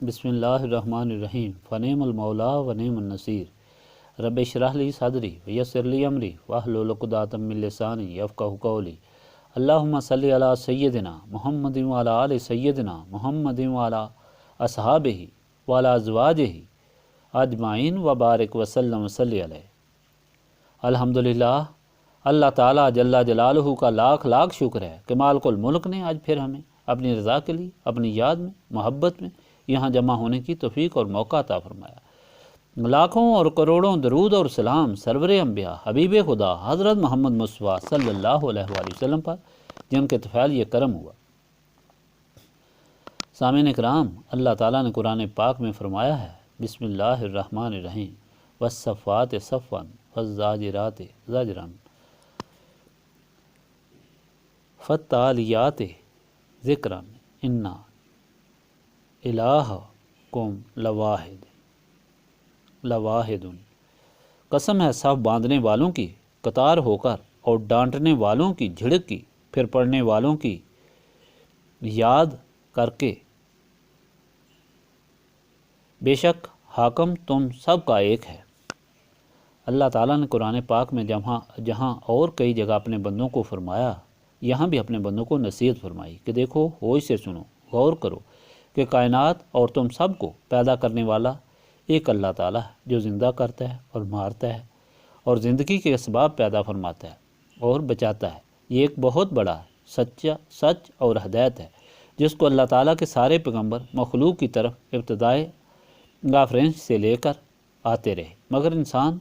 بسم اللہ الرحمن الرحیم فنعم المولا ونعم النصیر رب اشرح لی صدری ویسر لی امری واحلل عقدۃ من لسانی یفقہوا قولی اللہم صلی علی سیدنا محمد وعلی آل سیدنا محمد وعلی اصحابہ وعلی ازواجہ اجمعین وبارک وسلم وصلی علیہ۔ الحمدللہ، اللہ تعالیٰ جل جلالہ کا لاکھ لاکھ شکر ہے کہ مالک الملک نے آج پھر ہمیں اپنی رضا کے لیے، اپنی یاد میں، محبت میں یہاں جمع ہونے کی توفیق اور موقع عطا فرمایا۔ لاکھوں اور کروڑوں درود اور سلام سرور انبیاء حبیب خدا حضرت محمد مصطفیٰ صلی اللہ علیہ وآلہ وسلم پر، جن کے طفیل یہ کرم ہوا۔ سامعین اکرام، اللہ تعالیٰ نے قرآن پاک میں فرمایا ہے، بسم اللہ الرحمن الرحیم والصفات صفا والزاجرات زجرا فالتالیات ذکرا انا الہکم لواحد۔ قسم ہے صف باندھنے والوں کی قطار ہو کر، اور ڈانٹنے والوں کی جھڑک کی، پھر پڑھنے والوں کی یاد کر کے، بے شک حاکم تم سب کا ایک ہے۔ اللہ تعالیٰ نے قرآن پاک میں جہاں اور کئی جگہ اپنے بندوں کو فرمایا، یہاں بھی اپنے بندوں کو نصیحت فرمائی کہ دیکھو، ہوش سے سنو، غور کرو کہ کائنات اور تم سب کو پیدا کرنے والا ایک اللہ تعالیٰ ہے، جو زندہ کرتا ہے اور مارتا ہے، اور زندگی کے اسباب پیدا فرماتا ہے اور بچاتا ہے۔ یہ ایک بہت بڑا سچ اور ہدایت ہے، جس کو اللہ تعالیٰ کے سارے پیغمبر مخلوق کی طرف ابتدائے آفرینش سے لے کر آتے رہے، مگر انسان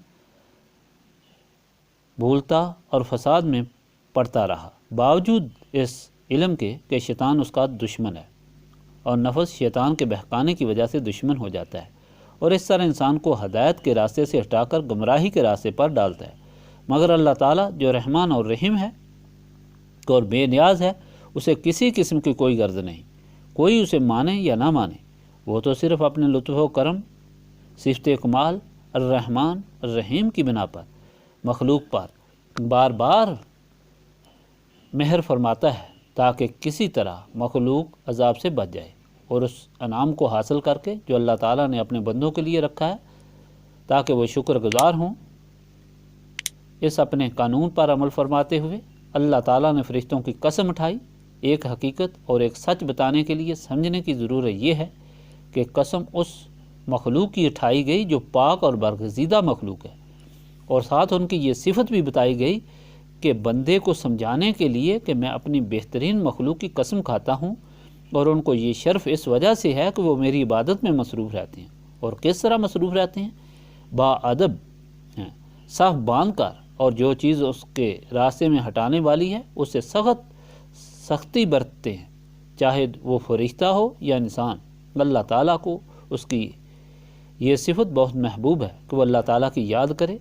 بھولتا اور فساد میں پڑتا رہا، باوجود اس علم کے کہ شیطان اس کا دشمن ہے، اور نفس شیطان کے بہکانے کی وجہ سے دشمن ہو جاتا ہے، اور اس طرح انسان کو ہدایت کے راستے سے ہٹا کر گمراہی کے راستے پر ڈالتا ہے۔ مگر اللہ تعالیٰ جو رحمان اور رحیم ہے اور بے نیاز ہے، اسے کسی قسم کی کوئی غرض نہیں، کوئی اسے مانے یا نہ مانے، وہ تو صرف اپنے لطف و کرم، صفت کمال الرحمن الرحیم کی بنا پر مخلوق پر بار بار مہر فرماتا ہے، تاکہ کسی طرح مخلوق عذاب سے بچ جائے اور اس انعام کو حاصل کر کے جو اللہ تعالیٰ نے اپنے بندوں کے لیے رکھا ہے، تاکہ وہ شکر گزار ہوں۔ اس اپنے قانون پر عمل فرماتے ہوئے اللہ تعالیٰ نے فرشتوں کی قسم اٹھائی۔ ایک حقیقت اور ایک سچ بتانے کے لیے سمجھنے کی ضرورت یہ ہے کہ قسم اس مخلوق کی اٹھائی گئی جو پاک اور برگزیدہ مخلوق ہے، اور ساتھ ان کی یہ صفت بھی بتائی گئی کہ بندے کو سمجھانے کے لیے کہ میں اپنی بہترین مخلوق کی قسم کھاتا ہوں، اور ان کو یہ شرف اس وجہ سے ہے کہ وہ میری عبادت میں مصروف رہتے ہیں۔ اور کس طرح مصروف رہتے ہیں؟ با ادب ہیں، صف باندھ کر، اور جو چیز اس کے راستے میں ہٹانے والی ہے اس سے سختی برتتے ہیں، چاہے وہ فرشتہ ہو یا انسان۔ اللہ تعالیٰ کو اس کی یہ صفت بہت محبوب ہے کہ وہ اللہ تعالیٰ کی یاد کرے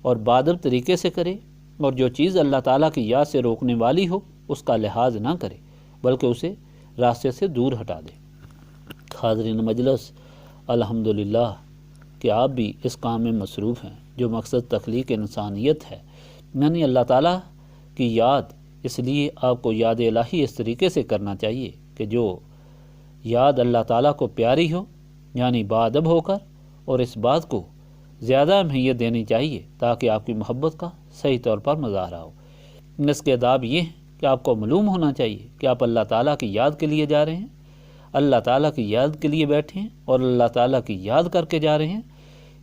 اور بادب طریقے سے کرے، اور جو چیز اللہ تعالیٰ کی یاد سے روکنے والی ہو اس کا لحاظ نہ کرے، بلکہ اسے راستے سے دور ہٹا دے۔ حاضرین مجلس، الحمدللہ کہ آپ بھی اس کام میں مصروف ہیں جو مقصد تخلیق انسانیت ہے، یعنی اللہ تعالیٰ کی یاد۔ اس لیے آپ کو یاد الہی اس طریقے سے کرنا چاہیے کہ جو یاد اللہ تعالیٰ کو پیاری ہو، یعنی باادب ہو کر، اور اس بات کو زیادہ اہمیت دینی چاہیے تاکہ آپ کی محبت کا صحیح طور پر مظاہرہ ہو۔ اس کے آداب یہ ہیں کہ آپ کو معلوم ہونا چاہیے کہ آپ اللہ تعالیٰ کی یاد کے لیے جا رہے ہیں، اللہ تعالیٰ کی یاد کے لیے بیٹھے ہیں اور اللہ تعالیٰ کی یاد کر کے جا رہے ہیں،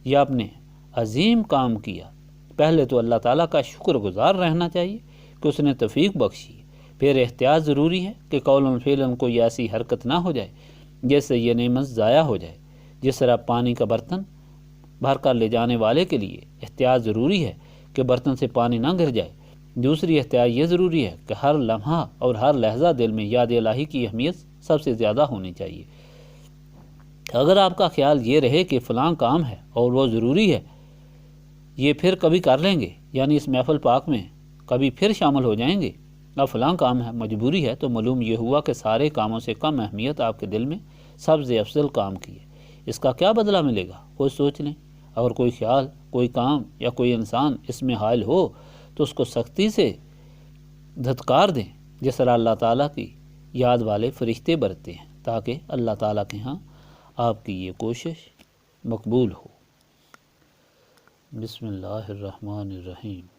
یا آپ نے عظیم کام کیا۔ پہلے تو اللہ تعالیٰ کا شکر گزار رہنا چاہیے کہ اس نے توفیق بخشی۔ پھر احتیاط ضروری ہے کہ قول و فعل کوئی ایسی حرکت نہ ہو جائے جس سے یہ نعمت ضائع ہو جائے۔ جس طرح پانی کا برتن بھر کر لے جانے والے کے لیے احتیاط ضروری ہے کہ برتن سے پانی نہ گر جائے، دوسری احتیاط یہ ضروری ہے کہ ہر لمحہ اور ہر لحظہ دل میں یاد الہی کی اہمیت سب سے زیادہ ہونی چاہیے۔ اگر آپ کا خیال یہ رہے کہ فلاں کام ہے اور وہ ضروری ہے، یہ پھر کبھی کر لیں گے، یعنی اس محفل پاک میں کبھی پھر شامل ہو جائیں گے، اب فلاں کام ہے، مجبوری ہے، تو معلوم یہ ہوا کہ سارے کاموں سے کم اہمیت آپ کے دل میں سب سے افضل کام کی ہے۔ اس کا کیا بدلہ ملے گا؟ وہ سوچ لیں۔ اگر کوئی خیال، کوئی کام یا کوئی انسان اس میں حائل ہو تو اس کو سختی سے دھتکار دیں، جس طرح اللہ تعالیٰ کی یاد والے فرشتے برتتے ہیں، تاکہ اللہ تعالیٰ کے ہاں آپ کی یہ کوشش مقبول ہو۔ بسم اللہ الرحمن الرحیم۔